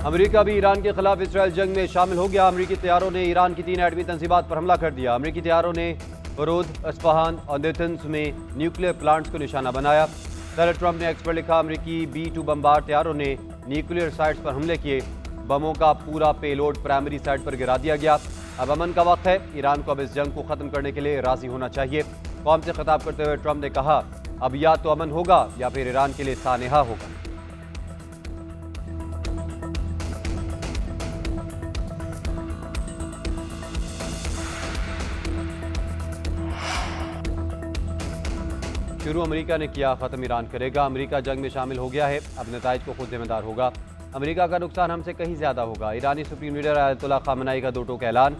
America भी Iran के खिलाफ इसराइल जंग में शामिल हो गया। अमेरिकी तैयारों ने ईरान की 3 एटमी तंजीबात पर हमला कर दिया। अमेरिकी तैयारों ने फरोद, अस्फहान और नेतन्स में न्यूक्लियर प्लांट्स को निशाना बनाया। सदर ट्रंप ने एक्स पर लिखा, अमेरिकी B-2 बमबार तैयारों ने न्यूक्लियर साइट्स पर हमले किए। बमों का पूरा पेलोड प्राइमरी साइट पर गिरा दिया गया। अब अमन का वक्त है। ईरान को अब इस जंग को खत्म करने के लिए राजी होना चाहिए। कौम से खिताब करते हुए ट्रंप ने कहा, अब या तो अमन होगा या फिर ईरान के लिए सानेहा होगा। शुरू अमेरिका ने किया, खत्म ईरान करेगा। अमेरिका जंग में शामिल हो गया है, अब नताइज को खुद जिम्मेदार होगा। अमेरिका का नुकसान हमसे कहीं ज्यादा होगा। ईरानी सुप्रीम लीडर आयतुल्लाह खामेनी का 2 टोक ऐलान।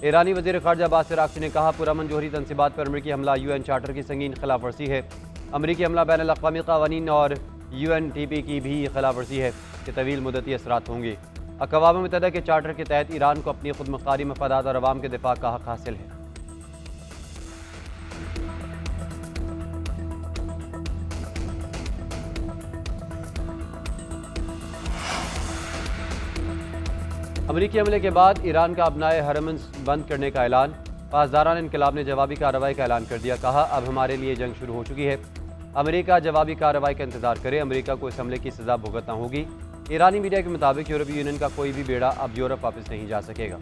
ईरानी वजीर खारजा अब्बास अराग़ची ने कहा, पुरअमन जोहरी तंसीबात पर अमेरिकी हमला UN चार्टर की संगीन खिलाफ वर्जी है। अमेरिकी हमला बैन अल-अक़वामी क़वानीन और UNTP की भी खिलाफ वर्जी है कि तवील मुद्दती असरात होंगे। अक़वाम मुत्तहिदा के चार्टर के तहत ईरान को अपनी खुद मुख्तारी मफादात और अवाम के दिफा का हक़ हासिल है। अमेरिकी हमले के बाद ईरान का अपनाए हरमन्स बंद करने का ऐलान। पासदारान इनकलाब ने जवाबी कार्रवाई का ऐलान कर दिया। कहा, अब हमारे लिए जंग शुरू हो चुकी है। अमेरिका जवाबी कार्रवाई का इंतजार करे। अमेरिका को इस हमले की सजा भुगतना होगी। ईरानी मीडिया के मुताबिक यूरोपीय यूनियन का कोई भी बेड़ा अब यूरोप वापस नहीं जा सकेगा।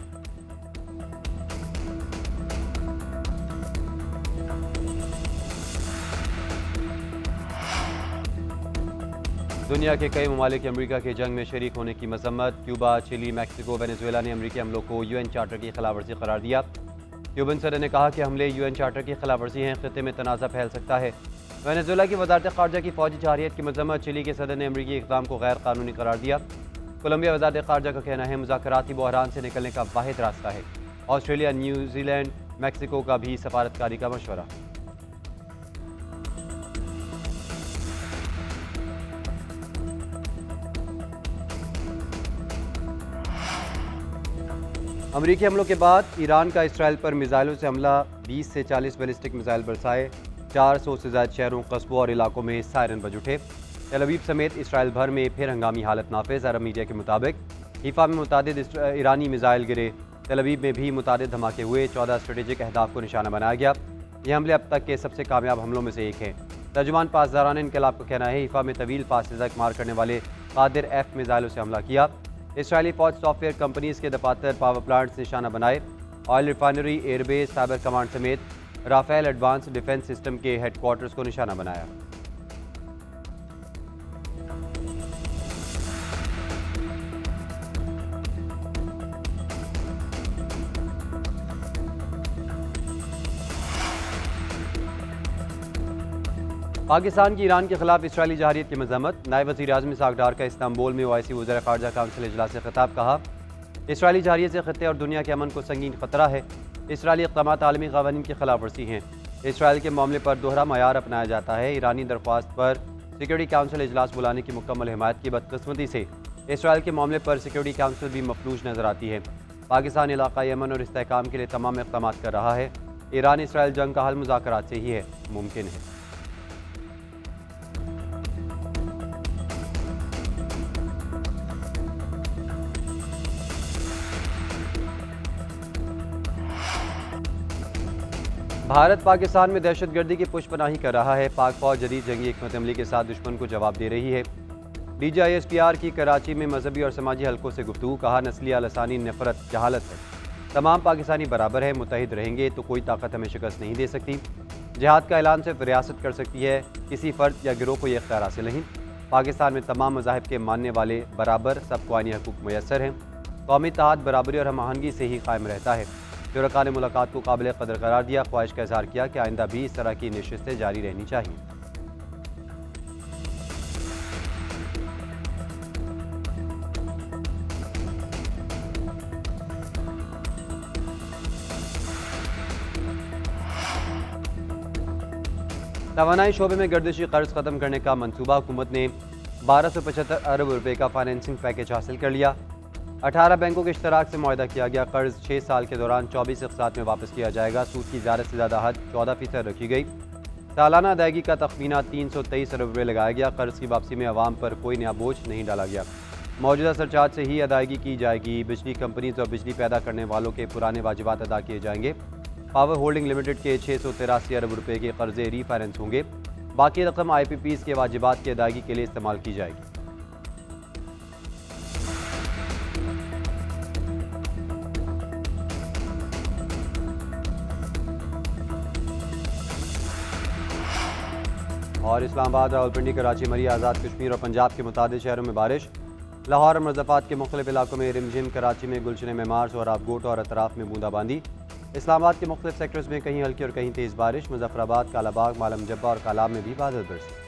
दुनिया के कई ममालिक अमेरिका के जंग में शरीक होने की मजम्मत। क्यूबा, चिली, मैक्सिको, वेनेजुएला ने अमेरिकी हमलों को UN चार्टर की खिलाफवर्जी करार दिया। क्यूबन सदर ने कहा कि हमले UN चार्टर की खिलाफवर्जी हैं, खित्ते में तनाज़ा फैल सकता है। वेनेजुएला की वज़ारत ख़ारजा की फ़ौजी जारियत की मजम्मत। चिली के सदर ने अमेरिकी इक़दाम को गैर कानूनी करार दिया। कोलंबिया वज़ारत ख़ारजा का कहना है, मुज़ाकराती बहरान से निकलने का वाहिद रास्ता है। ऑस्ट्रेलिया, न्यूजीलैंड, मैक्सिको का भी सफारतकारी का मशवरा। अमेरिकी हमलों के बाद ईरान का इसराइल पर मिसाइलों से हमला। 20 से 40 बैलिस्टिक मिसाइल बरसाए। 400 से ज़्यादा शहरों, कस्बों और इलाकों में सायरन बज उठे। तेल अवीव समेत इसराइल भर में फिर हंगामी हालत नाफिज। अरब मीडिया के मुताबिक हीफा में मुतादिद ईरानी मिसाइल गिरे। तेल अवीव में भी मुतादिद धमाके हुए। 14 स्ट्रेटेजिक अहदाफ को निशाना बनाया गया। ये हमले अब तक के सबसे कामयाब हमलों में से एक हैं। तर्जुमान पासदारान इनकलाब का कहना है, हीफा में तवील फासले तक मार करने वाले कादिर F मिसाइलों से हमला किया। इसराइली फौज सॉफ्टवेयर कंपनीज के दफातर, पावर प्लांट्स निशाना बनाए। Oil refinery, airbase, cyber command समेत राफेल एडवांस डिफेंस सिस्टम के हेडक्वार्टर्स को निशाना बनाया। पाकिस्तान की ईरान के खिलाफ इसराइली जारियत की मजम्मत। नायब वज़ीर आज़म इसहाक़ डार का इस्तांबुल में OIC वज़ीर ख़ारजा काउंसिल इजलास से खिताब। कहा, इसराइली जारियत से खत्ते और दुनिया के अमन को संगीन खतरा है। इसराइली इक़दामात आलमी क़वानीन की खिलाफ वर्जी हैं। इसराइल के मामले पर दोहरा मयार अपनाया जाता है। ईरानी दरख्वास्त पर सिक्योरिटी काउंसिल इजलास बुलाने की मुकम्मल हिमायत की बदकिस्मती से इसराइल के मामले पर सिक्योरिटी काउंसिल भी मफलूज नजर आती है। पाकिस्तान इलाक़ाई अमन और इस्तेहकाम के लिए तमाम इक़दाम कर रहा है। ईरान इसराइल जंग का हल मुज़ाकरात से ही है मुमकिन है। भारत पाकिस्तान में दहशतगर्दी की पुष्पनाही कर रहा है। पाक फौज जदीद जंगी हिकमत अमली के साथ दुश्मन को जवाब दे रही है। DGISPR की कराची में मजहबी और समाजी हलकों से गुफ्तगू। कहा, नस्लिया लसानी नफरत जहालत है। तमाम पाकिस्तानी बराबर है, मुत्तहिद रहेंगे तो कोई ताकत हमें शिकस्त नहीं दे सकती। जिहाद का ऐलान सिर्फ रियासत कर सकती है, किसी फ़र्द या गिरोह को यह इख्तियार हासिल नहीं। पाकिस्तान में तमाम मज़ाहिब के मानने वाले बराबर, सबको आईनी हकूक़ मुयस्सर हैं। कौमी इत्तेहाद, बराबरी और हम आहंगी से ही कायम रहता है। शुरका ने मुलाकात को काबिल कदर करार दिया। ख्वाहिश का इज़हार किया कि आइंदा भी इस तरह की नशिस्तें जारी रहनी चाहिए। तवानाई शोबे में गर्दिशी कर्ज खत्म करने का मंसूबा। हुकूमत ने 1275 अरब रुपए का फाइनेंसिंग पैकेज हासिल कर लिया। 18 बैंकों के इश्तराक से मुआहदा किया गया। कर्ज 6 साल के दौरान 24 अक़सात में वापस किया जाएगा। सूद की ज़्यादा से ज़्यादा हद 14% रखी गई। सालाना अदायगी का तखमीना 323 अरब रुपये लगाया गया। कर्ज की वापसी में अवाम पर कोई नया बोझ नहीं डाला गया। मौजूदा सरचार्ज से ही अदायगी की जाएगी। बिजली कंपनीज और बिजली पैदा करने वालों के पुराने वाजिबात अदा किए जाएंगे। पावर होल्डिंग लिमिटेड के 683 अरब रुपए के कर्जे रीफाइनेंस होंगे। बाकी रकम IPPs के वाजिबात की अदायगी के लिए इस्तेमाल की जाएगी। और इस्लामाबाद, रावलपिंडी, कराची, मरी, आज़ाद कश्मीर और पंजाब के मुताबिक शहरों में बारिश। लाहौर और मुज़फ़्फ़राबाद के मुख्तलिफ इलाकों में रिमझिम। कराची में गुलशन मेमार्स और आबगोट और अतराफ में बूंदाबांदी। इस्लामाबाद के मुख्तलिफ सेक्टर्स में कहीं हल्की और कहीं तेज़ बारिश। मुज़फ़्फ़राबाद, कालाबाग, मालम जब्बा और कालाब में भी बादल बरसे।